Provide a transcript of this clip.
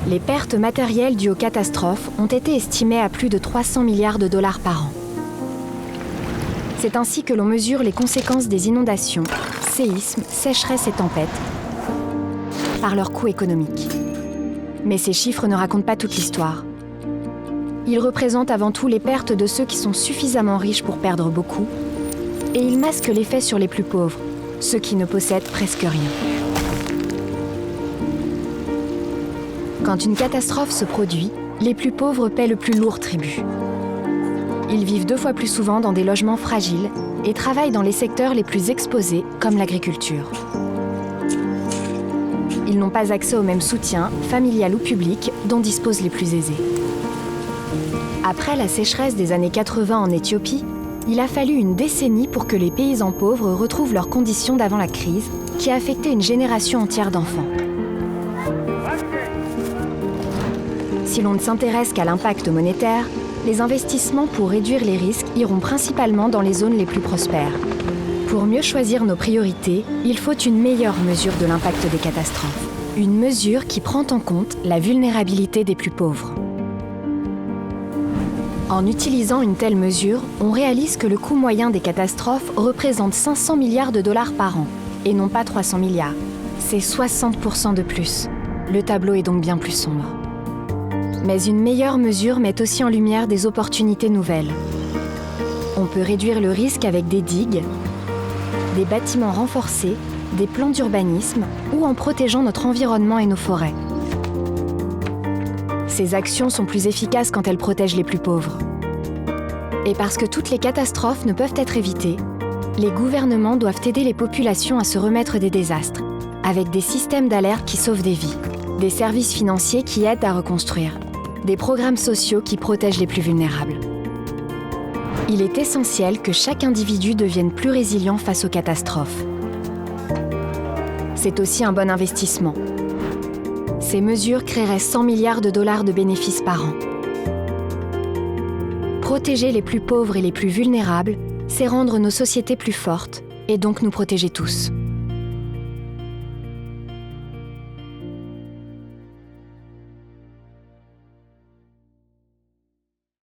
Les pertes matérielles dues aux catastrophes ont été estimées à plus de 300 milliards de dollars par an. C'est ainsi que l'on mesure les conséquences des inondations, séismes, sécheresses et tempêtes, par leur coût économique. Mais ces chiffres ne racontent pas toute l'histoire. Ils représentent avant tout les pertes de ceux qui sont suffisamment riches pour perdre beaucoup, et ils masquent l'effet sur les plus pauvres, ceux qui ne possèdent presque rien. Quand une catastrophe se produit, les plus pauvres paient le plus lourd tribut. Ils vivent 2 fois plus souvent dans des logements fragiles et travaillent dans les secteurs les plus exposés, comme l'agriculture. Ils n'ont pas accès au même soutien, familial ou public, dont disposent les plus aisés. Après la sécheresse des années 80 en Éthiopie, il a fallu une décennie pour que les paysans pauvres retrouvent leurs conditions d'avant la crise, qui a affecté une génération entière d'enfants. Si l'on ne s'intéresse qu'à l'impact monétaire, les investissements pour réduire les risques iront principalement dans les zones les plus prospères. Pour mieux choisir nos priorités, il faut une meilleure mesure de l'impact des catastrophes. Une mesure qui prend en compte la vulnérabilité des plus pauvres. En utilisant une telle mesure, on réalise que le coût moyen des catastrophes représente 500 milliards de dollars par an, et non pas 300 milliards. C'est 60% de plus. Le tableau est donc bien plus sombre. Mais une meilleure mesure met aussi en lumière des opportunités nouvelles. On peut réduire le risque avec des digues, des bâtiments renforcés, des plans d'urbanisme ou en protégeant notre environnement et nos forêts. Ces actions sont plus efficaces quand elles protègent les plus pauvres. Et parce que toutes les catastrophes ne peuvent être évitées, les gouvernements doivent aider les populations à se remettre des désastres, avec des systèmes d'alerte qui sauvent des vies, des services financiers qui aident à reconstruire, des programmes sociaux qui protègent les plus vulnérables. Il est essentiel que chaque individu devienne plus résilient face aux catastrophes. C'est aussi un bon investissement. Ces mesures créeraient 100 milliards de dollars de bénéfices par an. Protéger les plus pauvres et les plus vulnérables, c'est rendre nos sociétés plus fortes et donc nous protéger tous.